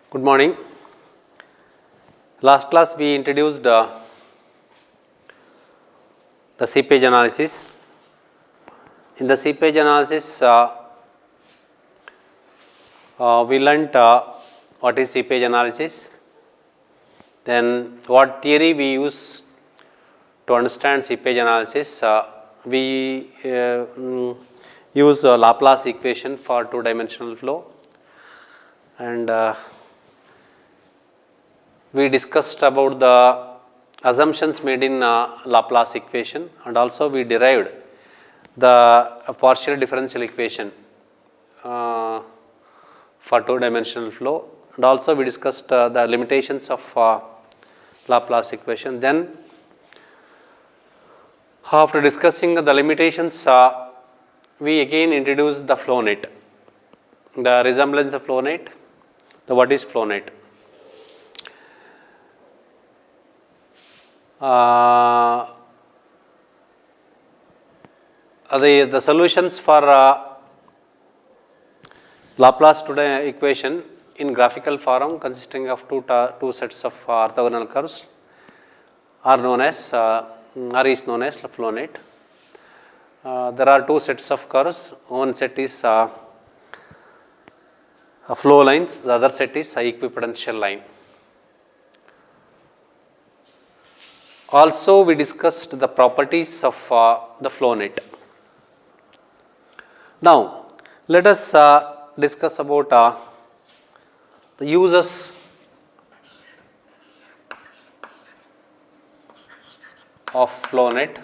Good morning. Last class we introduced the seepage analysis. In the seepage analysis, we learnt what is seepage analysis, then what theory we use to understand seepage analysis. We use Laplace equation for two-dimensional flow, and we discussed about the assumptions made in Laplace equation, and also we derived the partial differential equation for two-dimensional flow, and also we discussed the limitations of Laplace equation. Then after discussing the limitations, we again introduced the flow net, the resemblance of flow net, what is flow net. The solutions for Laplace equation in graphical form consisting of two sets of orthogonal curves are known as is known as flow net. There are two sets of curves. One set is flow lines, the other set is equipotential line. Also we discussed the properties of the flow net. Now let us discuss about the uses of flow net.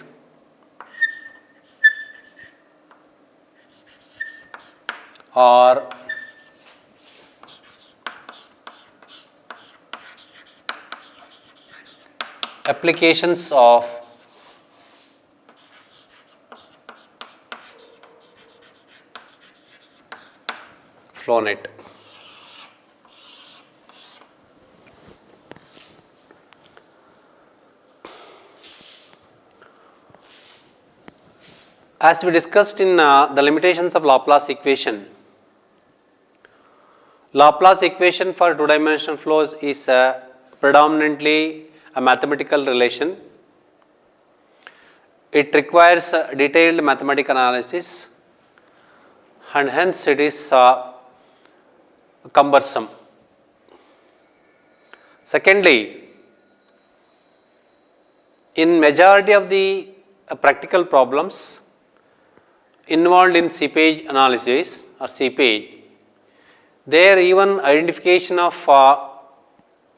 Or applications of flow net. As we discussed in the limitations of Laplace equation, Laplace equation for two-dimensional flows is predominantly a mathematical relation. It requires detailed mathematical analysis, and hence it is cumbersome. Secondly, in majority of the practical problems involved in seepage analysis or seepage, there even identification of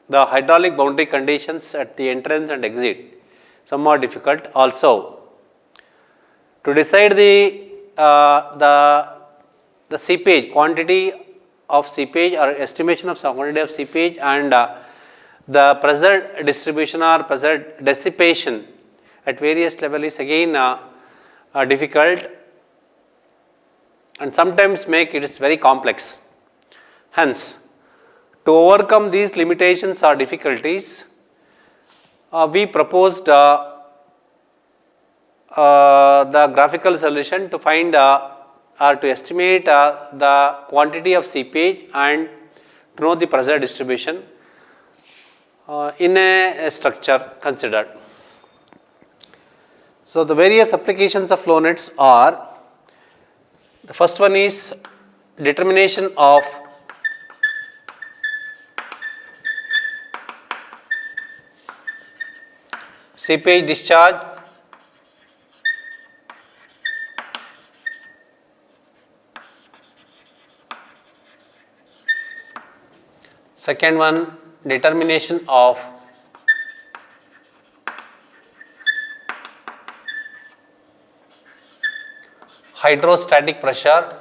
the hydraulic boundary conditions at the entrance and exit somewhat difficult. Also, to decide the seepage quantity of seepage or estimation of some quantity of seepage and the pressure distribution or pressure dissipation at various levels is again difficult, and sometimes make it is very complex. Hence, to overcome these limitations or difficulties, we proposed the graphical solution to find or to estimate the quantity of seepage and to know the pressure distribution in a structure considered. So, the various applications of flow nets are, the first one is determination of seepage discharge, second one determination of hydrostatic pressure,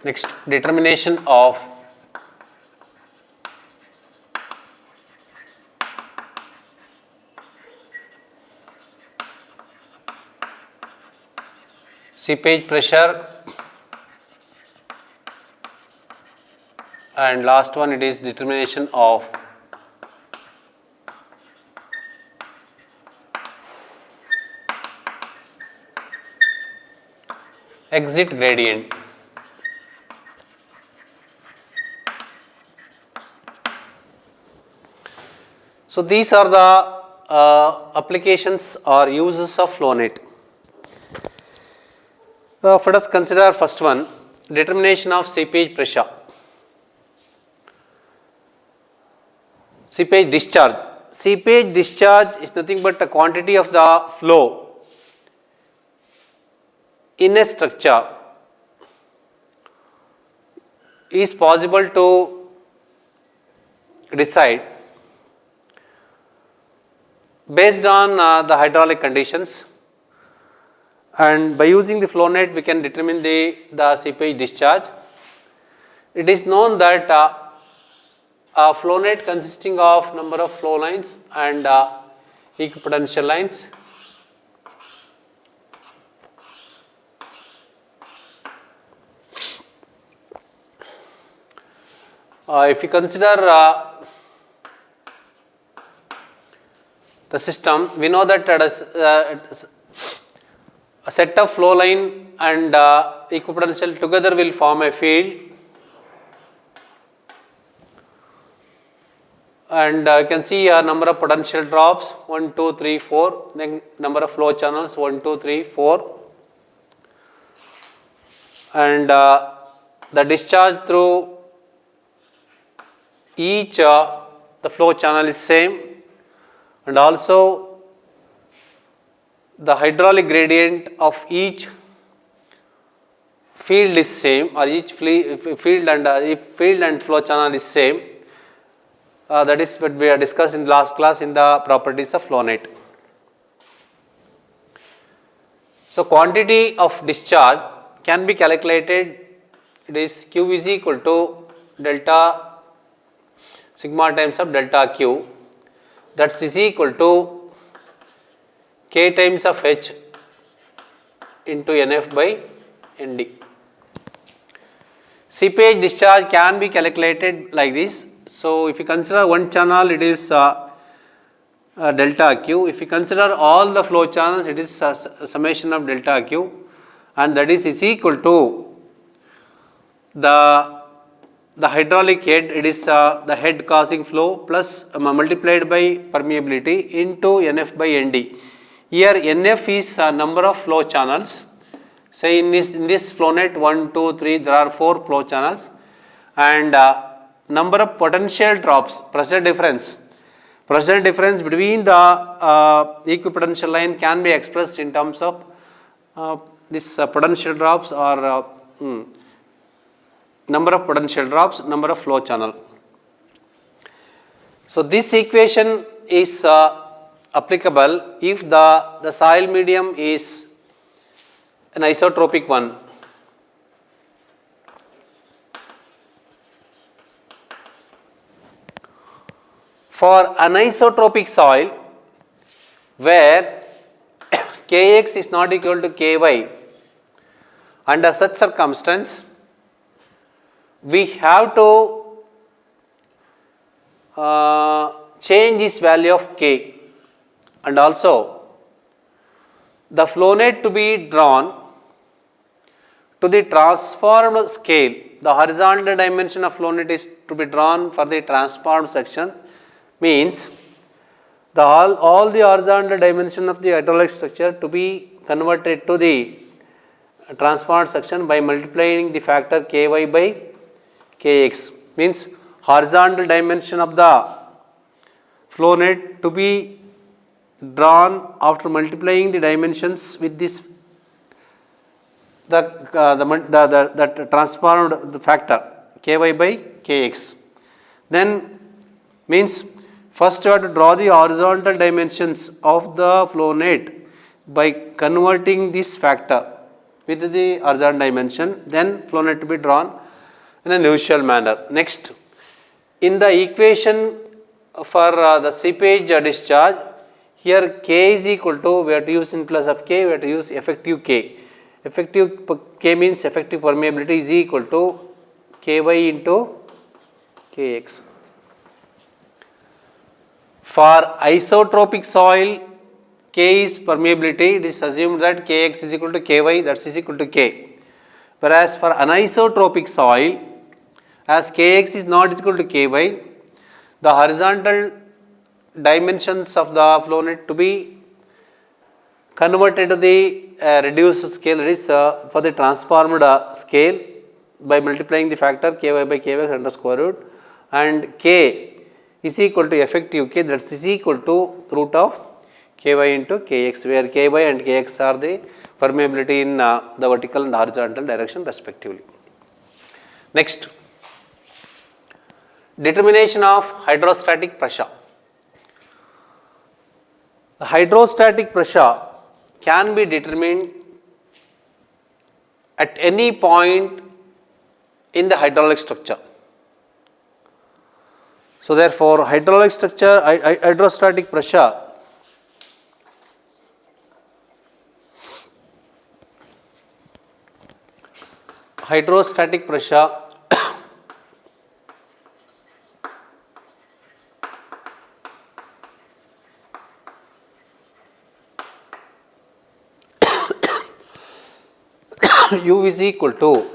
next determination of seepage pressure, and last one it is determination of exit gradient. So these are the applications or uses of flow net. Let us consider first one, determination of seepage pressure. Seepage discharge. Seepage discharge is nothing but a quantity of the flow in a structure is possible to decide based on the hydraulic conditions, and by using the flow net we can determine the seepage discharge. It is known that a flow net consisting of number of flow lines and equipotential lines if you consider the system, we know that a set of flow line and equipotential together will form a field, and you can see a number of potential drops 1, 2, 3, 4, then number of flow channels 1, 2, 3, 4, and the discharge through each the flow channel is same, and also the hydraulic gradient of each field is same, or each field and flow channel is same. That is what we have discussed in the last class in the properties of flow net. So quantity of discharge can be calculated. It is Q is equal to delta sigma times of delta Q, that is equal to K times of H into NF by ND. Seepage discharge can be calculated like this. So if you consider one channel, it is delta Q. If you consider all the flow channels, it is summation of delta Q, and that is equal to the hydraulic head, it is the head causing flow plus multiplied by permeability into NF by ND. Here NF is number of flow channels. Say in this flow net 1, 2, 3, there are 4 flow channels, and number of potential drops, pressure difference between the equipotential line can be expressed in terms of this potential drops or number of potential drops, number of flow channel. So this equation is applicable if the soil medium is an isotropic one. For anisotropic soil where Kx is not equal to Ky, under such circumstance we have to change this value of K, and also the flow net to be drawn to the transformed scale. The horizontal dimension of flow net is to be drawn for the transformed section, means all the horizontal dimension of the hydraulic structure to be converted to the transformed section by multiplying the factor Ky by Kx, means horizontal dimension of the flow net to be drawn after multiplying the dimensions with this the transformed factor Ky by Kx. Then means first you have to draw the horizontal dimensions of the flow net by converting this factor with the horizontal dimension, then flow net to be drawn in an usual manner. Next, in the equation for the seepage discharge, here K is equal to, we have to use in place of K, we have to use effective K. Effective K means effective permeability is equal to Ky into Kx. For isotropic soil, K is permeability, it is assumed that Kx is equal to Ky, that is equal to K. whereas for anisotropic soil, as Kx is not equal to Ky, the horizontal dimensions of the flow net to be converted to the reduced scale, that is for the transformed scale by multiplying the factor Ky by Kx under square root, and K is equal to effective K, that is equal to root of Ky into Kx, where Ky and Kx are the permeability in the vertical and horizontal direction respectively. Next, determination of hydrostatic pressure. The hydrostatic pressure can be determined at any point in the hydraulic structure. So therefore, hydrostatic pressure U is equal to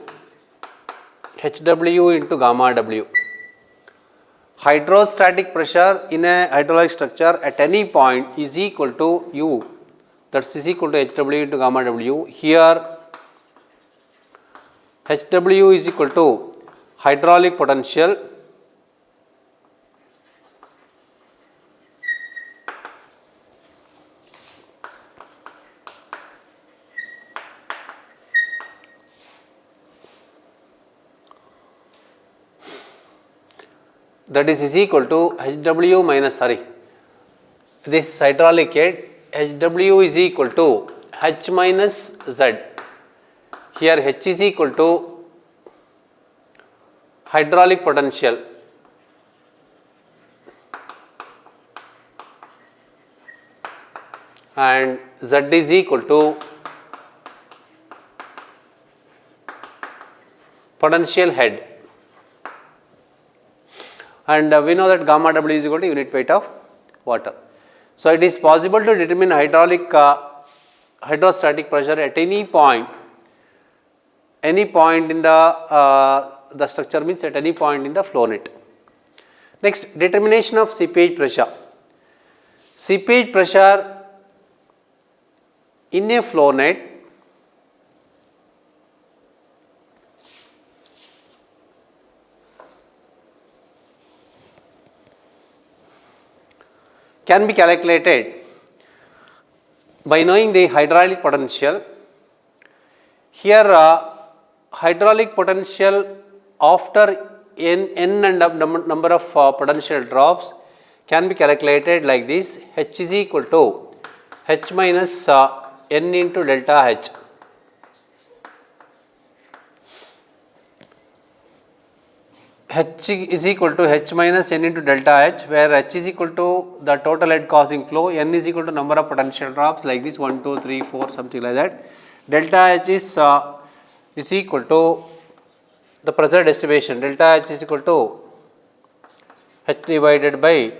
HW into gamma W. Hydrostatic pressure in a hydraulic structure at any point is equal to U, that is equal to HW into gamma W. Here HW is equal to hydraulic potential that is equal to HW minus, this is hydraulic head, HW is equal to H minus Z. Here H is equal to hydraulic potential and Z is equal to potential head, and we know that gamma W is equal to unit weight of water. So it is possible to determine hydrostatic pressure at any point in the structure, means at any point in the flow net. Next, determination of seepage pressure. Seepage pressure in a flow net can be calculated by knowing the hydraulic potential. Here hydraulic potential after n number of potential drops can be calculated like this: H is equal to H minus n into delta H. H is equal to H minus n into delta H, where H is equal to the total head causing flow, n is equal to number of potential drops like this, 1, 2, 3, 4, something like that. Delta H is equal to the pressure distribution. Delta H is equal to H divided by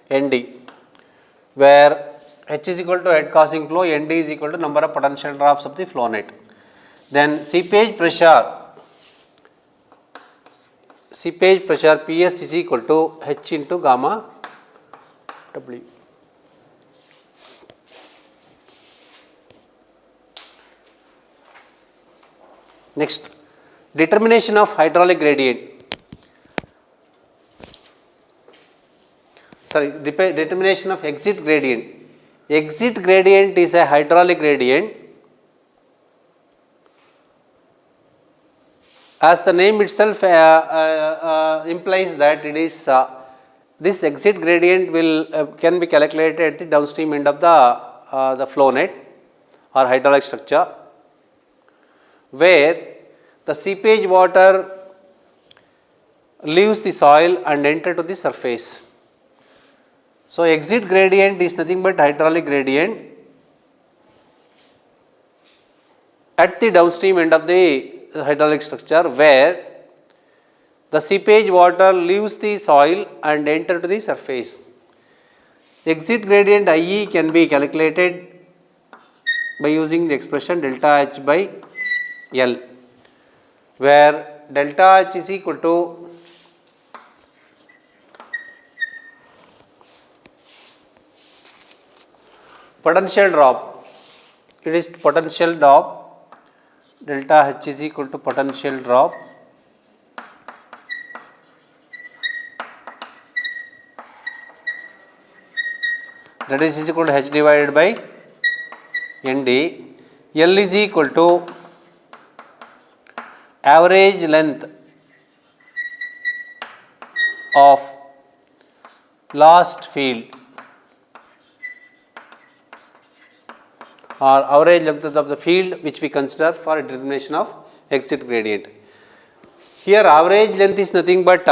Nd, where H is equal to head causing flow, Nd is equal to number of potential drops of the flow net. Then seepage pressure Ps is equal to H into gamma W. Next, determination of hydraulic gradient. Determination of exit gradient. Exit gradient is a hydraulic gradient. As the name itself implies that it is this exit gradient can be calculated at the downstream end of the flow net or hydraulic structure, where the seepage water leaves the soil and enter to the surface. So exit gradient is nothing but hydraulic gradient at the downstream end of the hydraulic structure, where the seepage water leaves the soil and enter to the surface. Exit gradient IE can be calculated by using the expression delta H by L, where delta H is equal to potential drop. It is potential drop, delta H is equal to potential drop that is equal to H divided by ND. L is equal to average length of last field or average length of the field which we consider for determination of exit gradient. Here average length is nothing but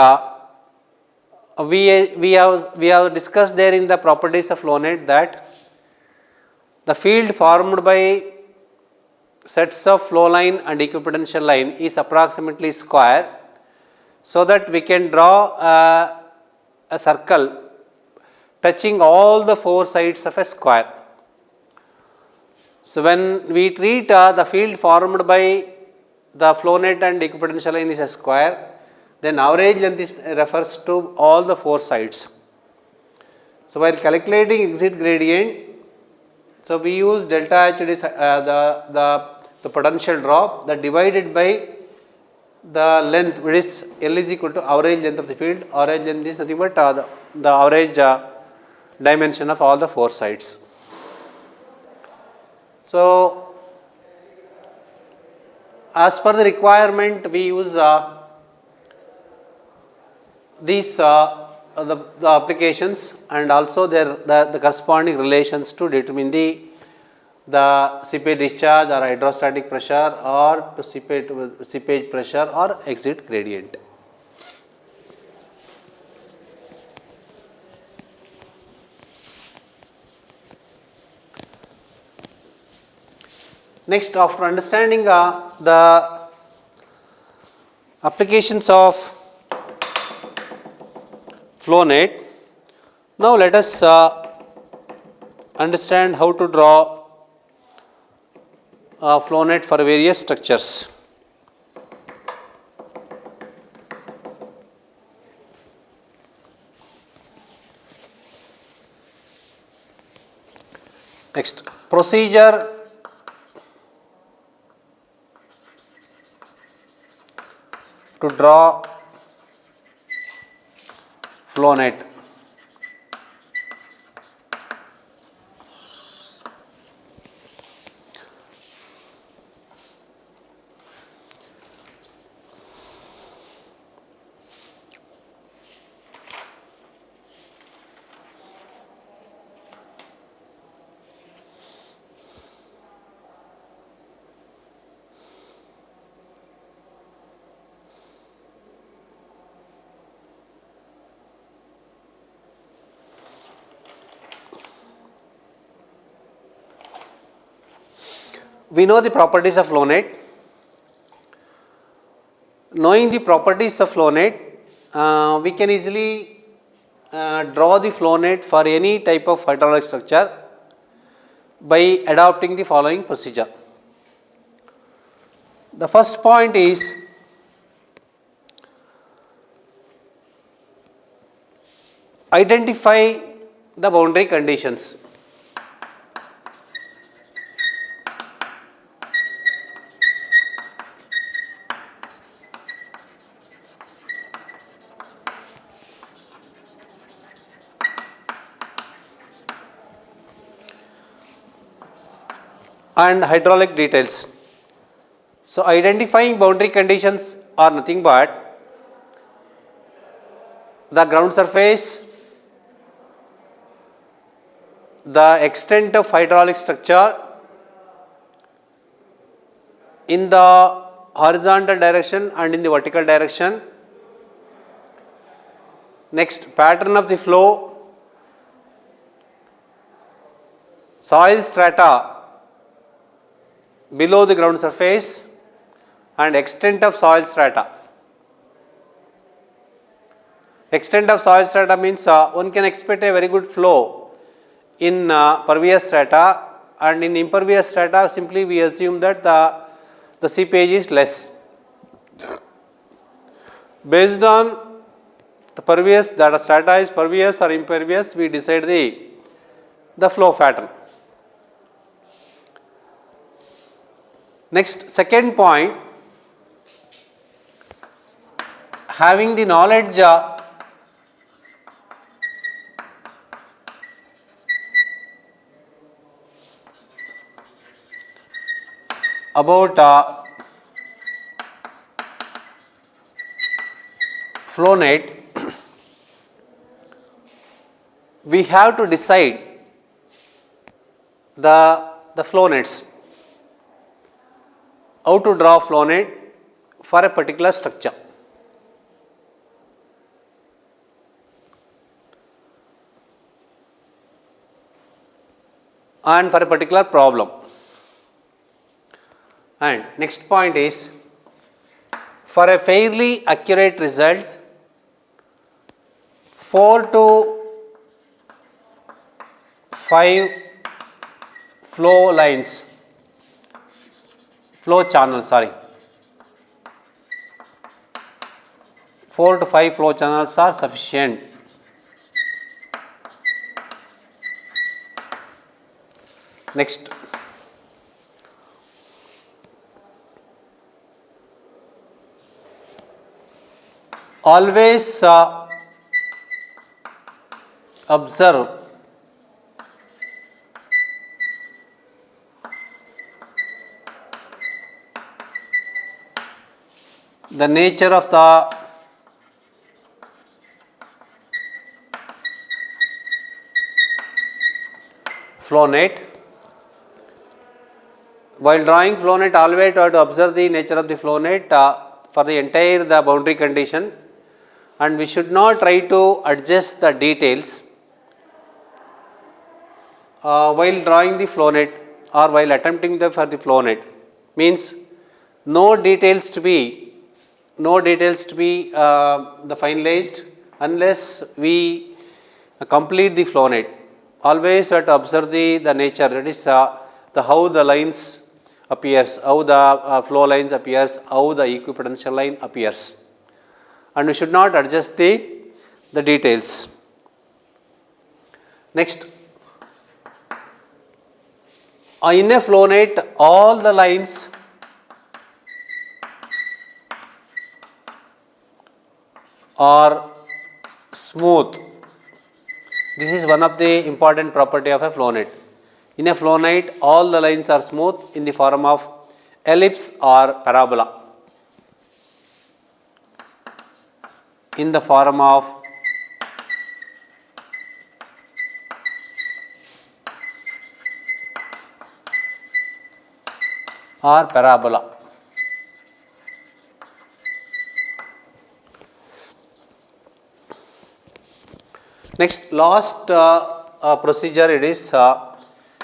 we have discussed there in the properties of flow net that the field formed by sets of flow line and equipotential line is approximately square, so that we can draw a circle touching all the four sides of a square. So when we treat the field formed by the flow net and equipotential line is a square, then average length refers to all the four sides. So while calculating exit gradient, so we use delta H, it is the potential drop, that divided by the length, which is L is equal to average length of the field. Average length is nothing but the average dimension of all the four sides. So as per the requirement, we use these the applications and also the corresponding relations to determine the seepage discharge or hydrostatic pressure or to seepage pressure or exit gradient. Next, after understanding the applications of flow net, now let us understand how to draw flow net for various structures. Next, procedure to draw flow net. We know the properties of flow net. Knowing the properties of flow net, we can easily draw the flow net for any type of hydraulic structure by adopting the following procedure. The first point is identify the boundary conditions. And hydraulic details. So identifying boundary conditions are nothing but the ground surface, the extent of hydraulic structure in the horizontal direction and in the vertical direction. Next, pattern of the flow, soil strata below the ground surface and extent of soil strata. Extent of soil strata means one can expect a very good flow in pervious strata and in impervious strata simply we assume that the seepage is less. Based on the pervious, that strata is pervious or impervious, we decide the flow pattern. Next, second point, having the knowledge about flow net, we have to decide the flow nets, how to draw flow net for a particular structure. And for a particular problem. And next point is, for a fairly accurate results, 4 to 5 flow channels, 4 to 5 flow channels are sufficient. Next, always observe the nature of the flow net. While drawing flow net, always try to observe the nature of the flow net for the entire boundary condition, and we should not try to adjust the details while drawing the flow net or while attempting for the flow net. Means no details to be the finalized unless we complete the flow net. Always we have to observe the nature, that is how the lines appears, how the flow lines appears, how the equipotential line appears, and we should not adjust the details. Next, in a flow net, all the lines are smooth. This is one of the important property of a flow net. In a flow net, all the lines are smooth in the form of ellipse or parabola. In the form of or parabola. Next, last procedure, it is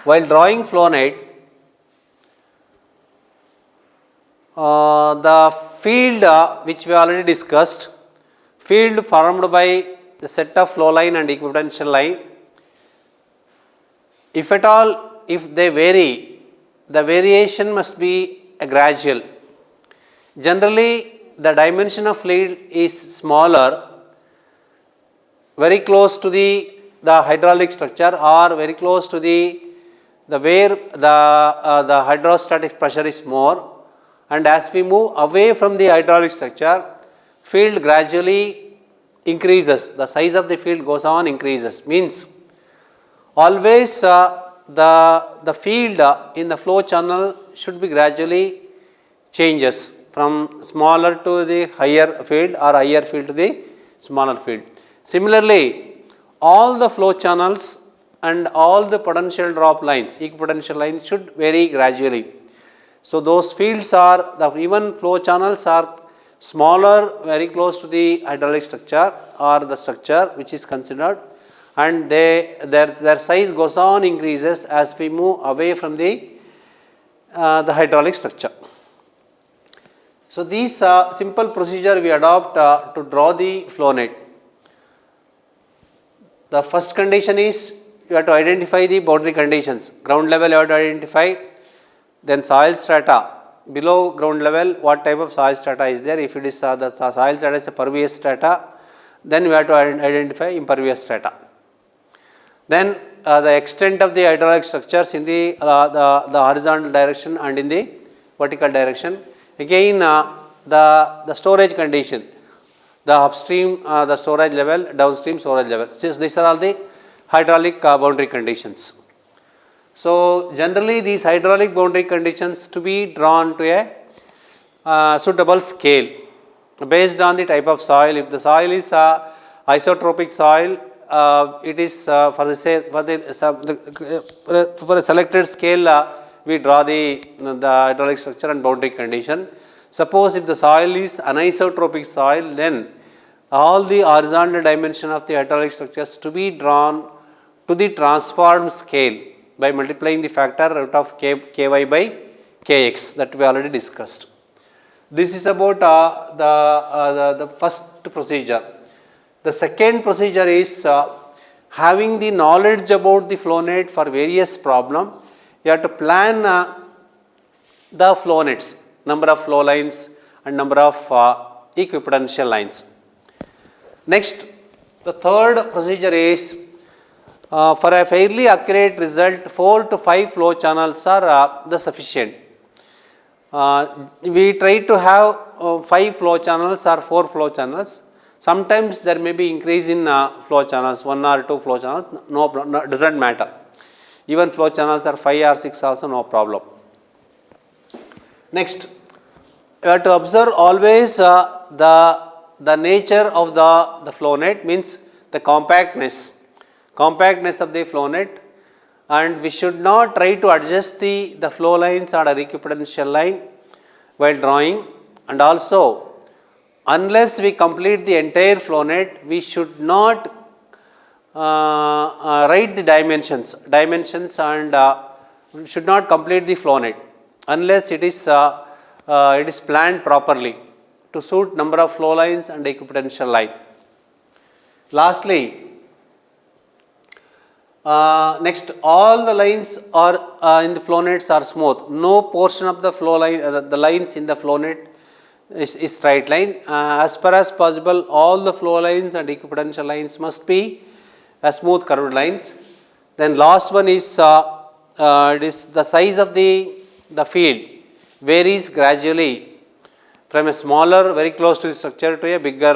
while drawing flow net, the field which we already discussed, field formed by the set of flow line and equipotential line, if at all, if they vary, the variation must be gradual. Generally, the dimension of field is smaller, very close to the hydraulic structure or very close to the where the hydrostatic pressure is more, and as we move away from the hydraulic structure, field gradually increases, the size of the field goes on increases. Means always the field in the flow channel should be gradually changes from smaller to the higher field or higher field to the smaller field. Similarly, all the flow channels and all the potential drop lines, equipotential lines should vary gradually. So those fields are, the even flow channels are smaller, very close to the hydraulic structure or the structure which is considered, and their size goes on increases as we move away from the hydraulic structure. So these simple procedure we adopt to draw the flow net. The first condition is you have to identify the boundary conditions. Ground level you have to identify, then soil strata. Below ground level, what type of soil strata is there? If it is the soil strata is a pervious strata, then we have to identify impervious strata. Then the extent of the hydraulic structures in the horizontal direction and in the vertical direction. Again, the storage condition, the upstream the storage level, downstream storage level. So these are all the hydraulic boundary conditions. So generally these hydraulic boundary conditions to be drawn to a suitable scale based on the type of soil. If the soil is isotropic soil, it is for a selected scale we draw the hydraulic structure and boundary condition. Suppose if the soil is anisotropic soil, then all the horizontal dimension of the hydraulic structures to be drawn to the transformed scale by multiplying the factor root of ky by kx that we already discussed. This is about the first procedure. The second procedure is having the knowledge about the flow net for various problem. You have to plan the flow nets, number of flow lines and number of equipotential lines. Next, the third procedure is for a fairly accurate result, 4 to 5 flow channels are the sufficient. We try to have 5 flow channels or 4 flow channels. Sometimes there may be increase in flow channels, 1 or 2 flow channels, no doesn't matter. Even flow channels are 5 or 6 also, no problem. Next, you have to observe always the nature of the flow net, means the compactness of the flow net, and we should not try to adjust the flow lines or a equipotential line while drawing, and also unless we complete the entire flow net, we should not write the dimensions and should not complete the flow net unless it is planned properly to suit number of flow lines and equipotential line. Lastly, next, all the lines are in the flow nets are smooth. No portion of the flow line, the lines in the flow net is straight line. As far as possible, all the flow lines and equipotential lines must be smooth curved lines. Then last one is it is the size of the field varies gradually from a smaller very close to the structure to a bigger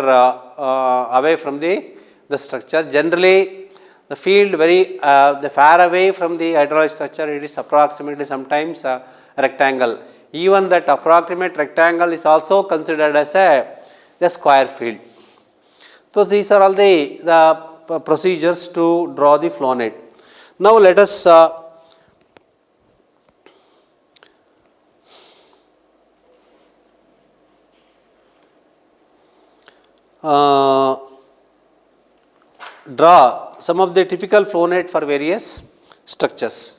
away from the structure. Generally, the field very far away from the hydraulic structure, it is approximately sometimes a rectangle. Even that approximate rectangle is also considered as a square field. So these are all the procedures to draw the flow net. Now let us draw some of the typical flow net for various structures.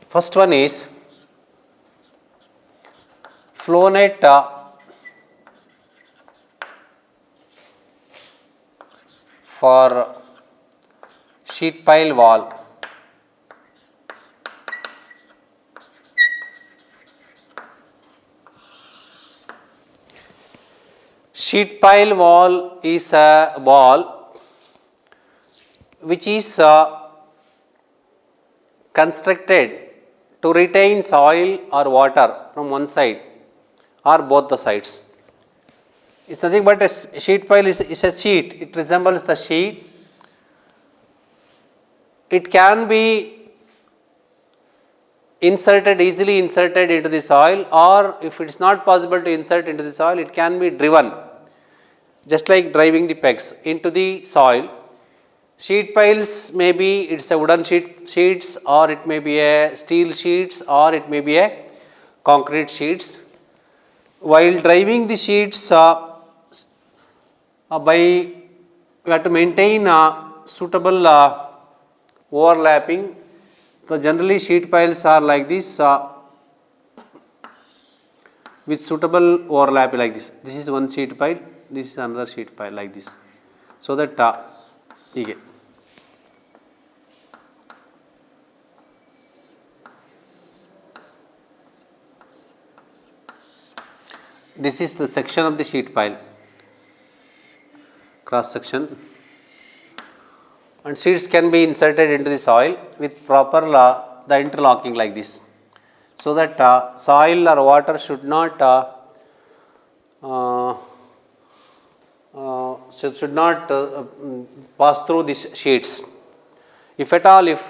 First one is flow net for sheet pile wall. Sheet pile wall is a wall which is constructed to retain soil or water from one side or both the sides. It is nothing but a sheet pile is a sheet, it resembles the sheet. It can be easily inserted into the soil, or if it is not possible to insert into the soil, it can be driven, just like driving the pegs into the soil. Sheet piles may be, it's a wooden sheets, or it may be a steel sheets, or it may be a concrete sheets. While driving the sheets, we have to maintain suitable overlapping. So generally sheet piles are like this. with suitable overlap like this. This is one sheet pile, this is another sheet pile like this. So that ಹೀಗೆ this is the section of the sheet pile, cross section, and sheets can be inserted into the soil with proper the interlocking like this, so that soil or water should not pass through these sheets. If at all, if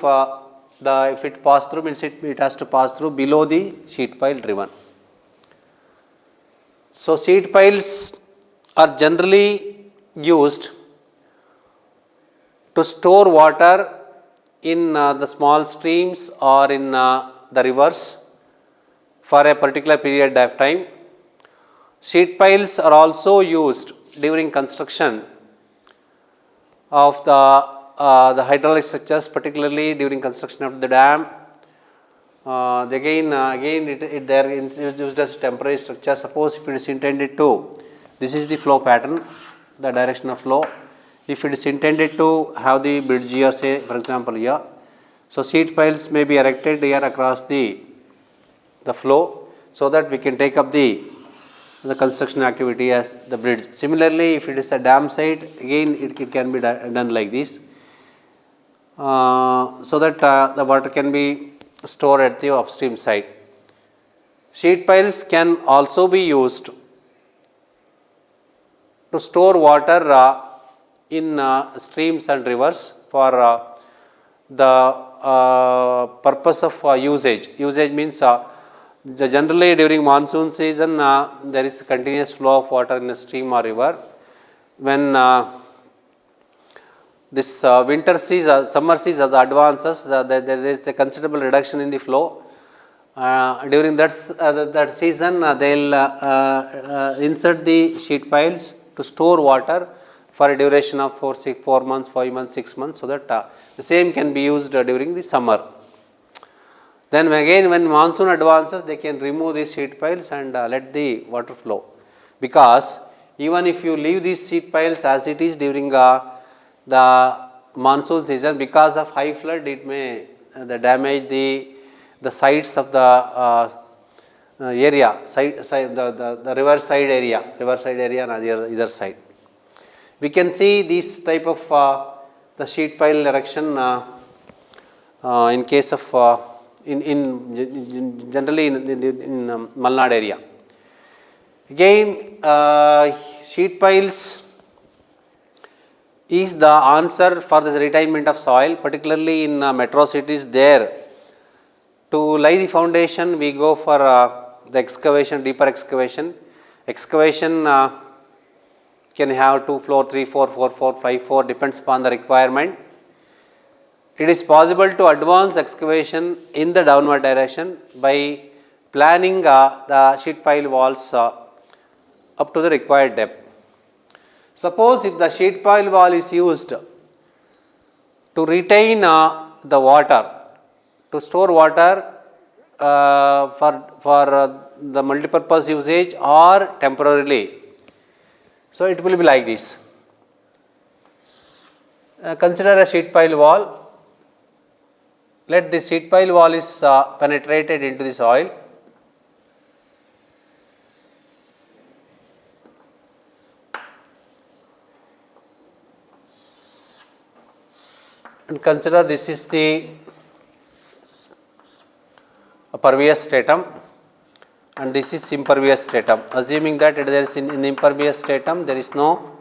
it pass through, means it has to pass through below the sheet pile driven. So sheet piles are generally used to store water in the small streams or in the rivers for a particular period of time. Sheet piles are also used during construction of the hydraulic structures, particularly during construction of the dam. Again they are used as temporary structure. Suppose if it is intended to, this is the flow pattern, the direction of flow. If it is intended to have the bridge here, say for example here, so sheet piles may be erected here across the flow, so that we can take up the construction activity as the bridge. Similarly, if it is a dam site, again it can be done like this, so that the water can be stored at the upstream side. Sheet piles can also be used to store water in streams and rivers for the purpose of usage. Usage means generally during monsoon season there is a continuous flow of water in a stream or river. When this winter season, summer season advances, there is a considerable reduction in the flow. During that season, they will insert the sheet piles to store water for a duration of 4 months, 5 months, 6 months, so that the same can be used during the summer. Then again, when monsoon advances, they can remove these sheet piles and let the water flow. Because even if you leave these sheet piles as it is during the monsoon season, because of high flood, it may damage the sides of the area, the river side area on either side. We can see this type of the sheet pile erection in case of generally in Malnad area. Again, sheet piles is the answer for the retirement of soil, particularly in metro cities. There, to lay the foundation, we go for the excavation, deeper excavation. Excavation can have 2 floor, 3 floor, 4 floor, 5 floor, depends upon the requirement. It is possible to advance excavation in the downward direction by planning the sheet pile walls up to the required depth. Suppose if the sheet pile wall is used to retain the water, to store water for the multipurpose usage or temporarily, so it will be like this. Consider a sheet pile wall. Let the sheet pile wall is penetrated into the soil. And consider this is the pervious stratum and this is impervious stratum. Assuming that there is in the impervious stratum there is no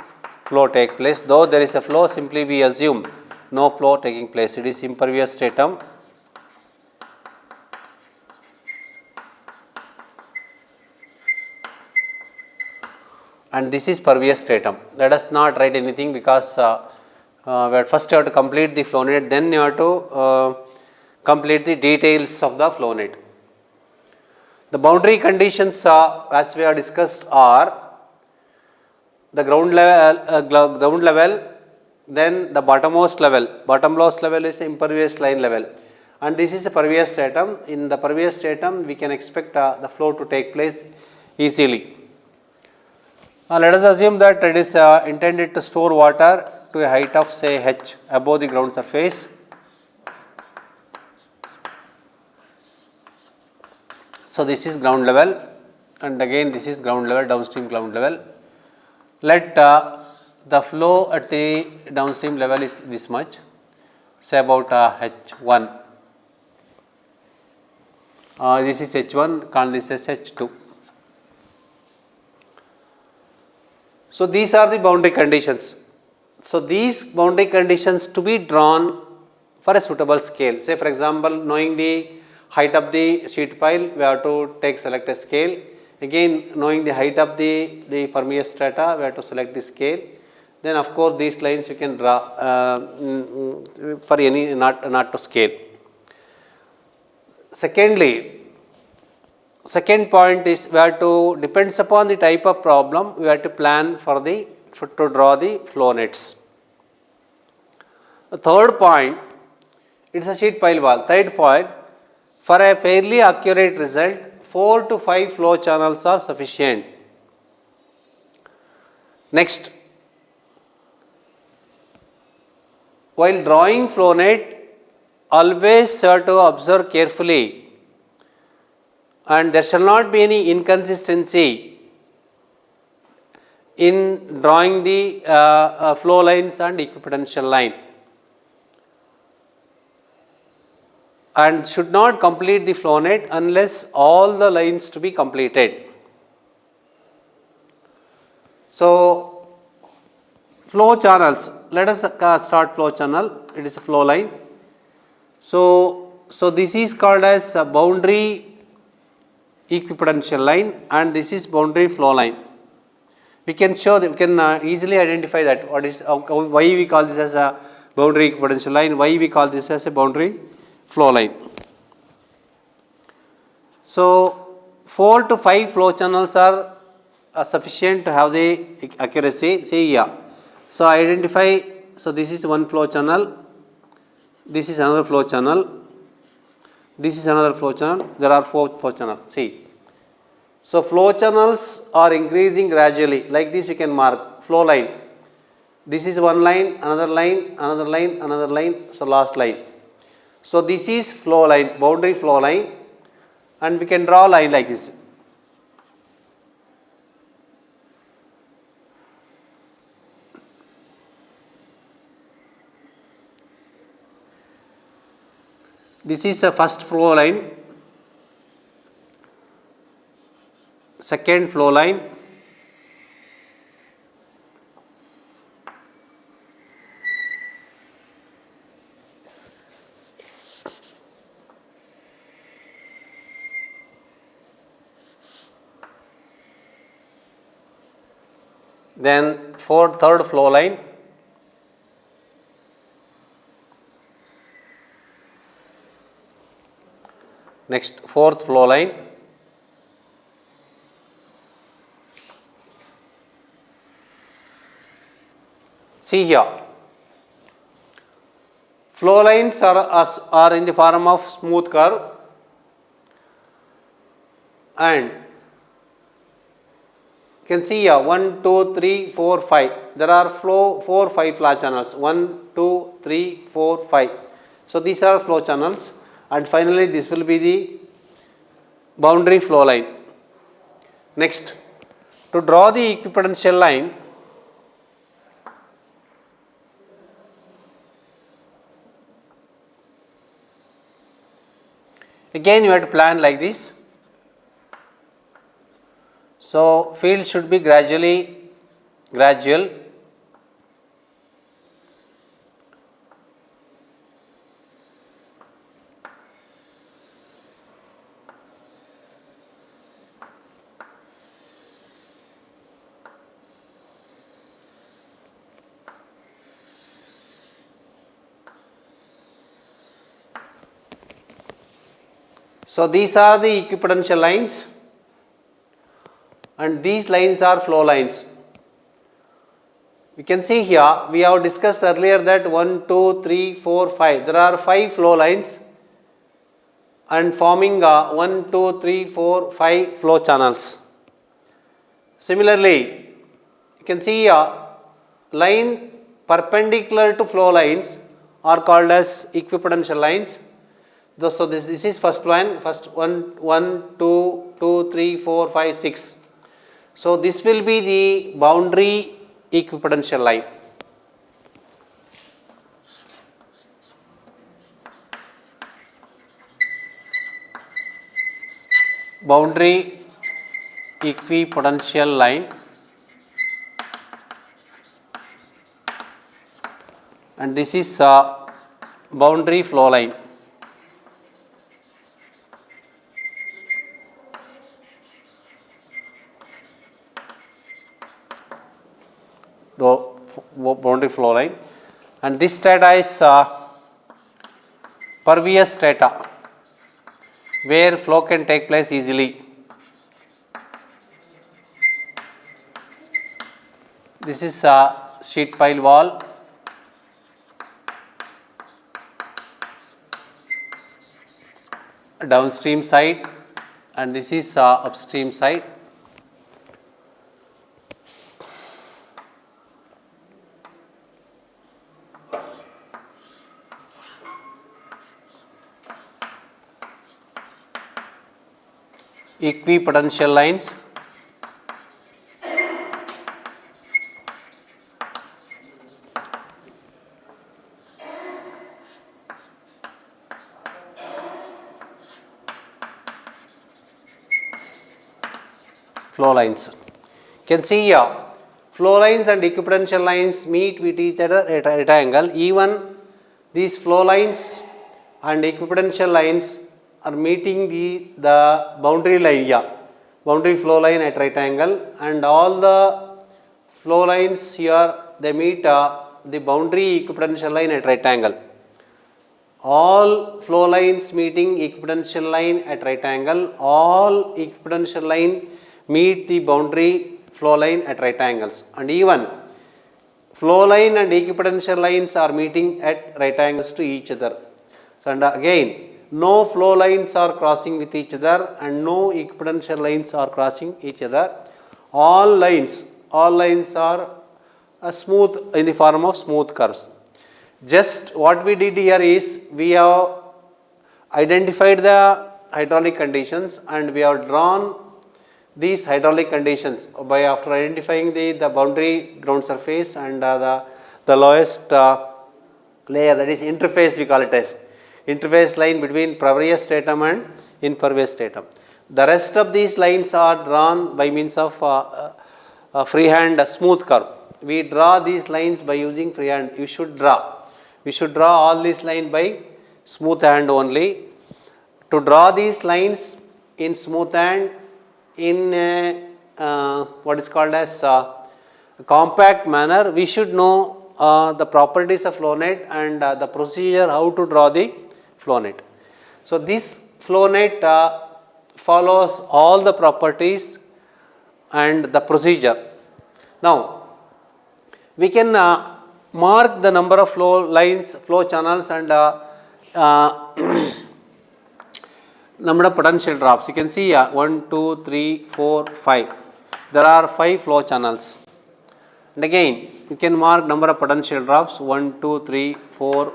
flow take place, though there is a flow, simply we assume no flow taking place. It is impervious stratum. And this is pervious stratum. Let us not write anything because first you have to complete the flow net, then you have to complete the details of the flow net. The boundary conditions as we have discussed are the ground level, then the bottommost level. Bottommost level is impervious line level, and this is a pervious stratum. In the pervious stratum, we can expect the flow to take place easily. Let us assume that it is intended to store water to a height of say h above the ground surface. So this is ground level, and again this is ground level, downstream ground level. Let the flow at the downstream level is this much, say about h1. This is h1, call this as h2. So these are the boundary conditions. So these boundary conditions to be drawn for a suitable scale. Say for example, knowing the height of the sheet pile, we have to select a scale. Again, knowing the height of the permeous strata, we have to select the scale. Then of course these lines you can draw for any not to scale. Secondly, second point is we have to, depends upon the type of problem, we have to plan to draw the flow nets. The third point, it is a sheet pile wall. Third point, for a fairly accurate result, 4 to 5 flow channels are sufficient. Next, while drawing flow net, always have to observe carefully, and there shall not be any inconsistency in drawing the flow lines and equipotential line, and should not complete the flow net unless all the lines to be completed. So flow channels, let us start flow channel. It is a flow line. So this is called as a boundary equipotential line, and this is boundary flow line. We can show that, we can easily identify that what is why we call this as a boundary equipotential line, why we call this as a boundary flow line. So 4 to 5 flow channels are sufficient to have the accuracy. See here. So identify, so this is one flow channel, this is another flow channel, this is another flow channel, there are 4 flow channels. See. So flow channels are increasing gradually, like this you can mark flow line. This is one line, another line, another line, another line, so last line. So this is flow line, boundary flow line, and we can draw a line like this. This is the first flow line, second flow line, then third flow line, next fourth flow line, see here, flow lines are in the form of smooth curve, and you can see here 1, 2, 3, 4, 5. There are 4, 5 flow channels. 1, 2, 3, 4, 5. So these are flow channels, and finally this will be the boundary flow line. Next, to draw the equipotential line, again you have to plan like this. So field should be gradual. So these are the equipotential lines, and these lines are flow lines. We can see here, we have discussed earlier that 1, 2, 3, 4, 5. There are 5 flow lines and forming 1, 2, 3, 4, 5 flow channels. Similarly, you can see a line perpendicular to flow lines are called as equipotential lines. So this is first one, 2, 3, 4, 5, 6. So this will be the boundary equipotential line. Boundary equipotential line, and this is boundary flow line. Boundary flow line, and this strata is pervious strata where flow can take place easily. This is a sheet pile wall, downstream side, and this is upstream side. Equipotential lines. Flow lines. You can see here flow lines and equipotential lines meet with each other at a right angle. Even these flow lines and equipotential lines are meeting the boundary line, boundary flow line at right angle, and all the flow lines here they meet the boundary equipotential line at right angle. All flow lines meeting equipotential line at right angle, all equipotential line meet the boundary flow line at right angles, and even flow line and equipotential lines are meeting at right angles to each other. So, and again no flow lines are crossing with each other and no equipotential lines are crossing each other. All lines are smooth in the form of smooth curves. Just what we did here is we have identified the hydraulic conditions and we have drawn these hydraulic conditions by after identifying the boundary ground surface and the lowest layer, that is interface, we call it as interface line between pervious stratum and impervious stratum. The rest of these lines are drawn by means of freehand smooth curve. We draw these lines by using freehand. We should draw all these lines by smooth hand only. To draw these lines in smooth hand in what is called as a compact manner, we should know the properties of flow net and the procedure how to draw the flow net. So this flow net follows all the properties and the procedure. Now we can mark the number of flow lines, flow channels, and number of potential drops. You can see 1, 2, 3, 4, 5. There are 5 flow channels. And again, you can mark number of potential drops 1, 2, 3, 4,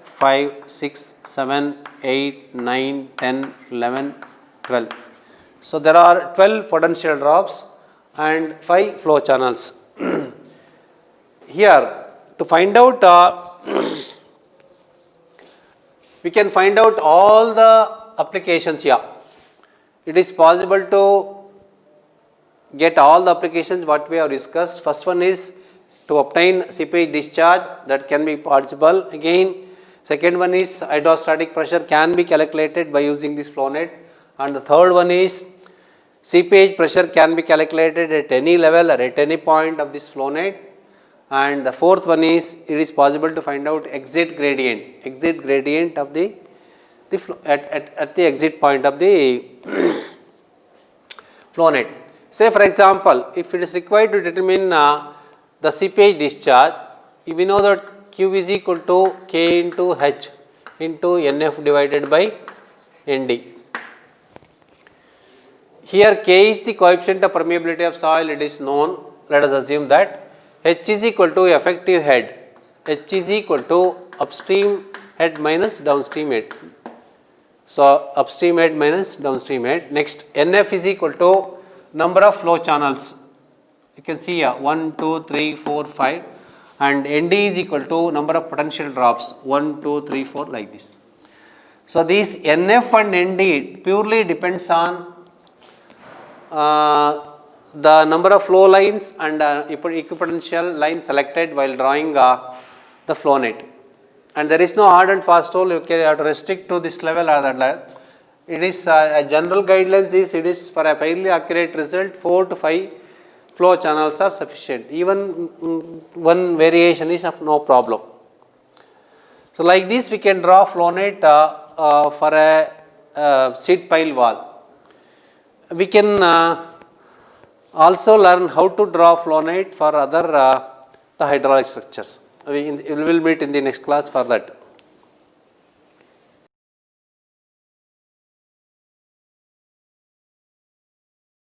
5, 6, 7, 8, 9, 10, 11, 12. So there are 12 potential drops and 5 flow channels. Here to find out we can find out all the applications here. It is possible to get all the applications what we have discussed. First one is to obtain seepage discharge, that can be possible. Again, second one is hydrostatic pressure can be calculated by using this flow net, and the third one is seepage pressure can be calculated at any level or at any point of this flow net, and the fourth one is it is possible to find out exit gradient of the at the exit point of the flow net. Say for example, if it is required to determine the seepage discharge, we know that Q is equal to K into H into NF divided by ND. Here K is the coefficient of permeability of soil, it is known. Let us assume that H is equal to effective head. H is equal to upstream head minus downstream head. So upstream head minus downstream head. Next, NF is equal to number of flow channels. You can see here 1, 2, 3, 4, 5, and ND is equal to number of potential drops 1, 2, 3, 4 like this. So these NF and ND purely depends on the number of flow lines and equipotential line selected while drawing the flow net. And there is no hard and fast rule, you can have to restrict to this level or that level. It is a general guidelines is, it is for a fairly accurate result 4 to 5 flow channels are sufficient. Even one variation is of no problem. So like this we can draw flow net for a seed pile wall. We can also learn how to draw flow net for other the hydraulic structures. We will meet in the next class for that.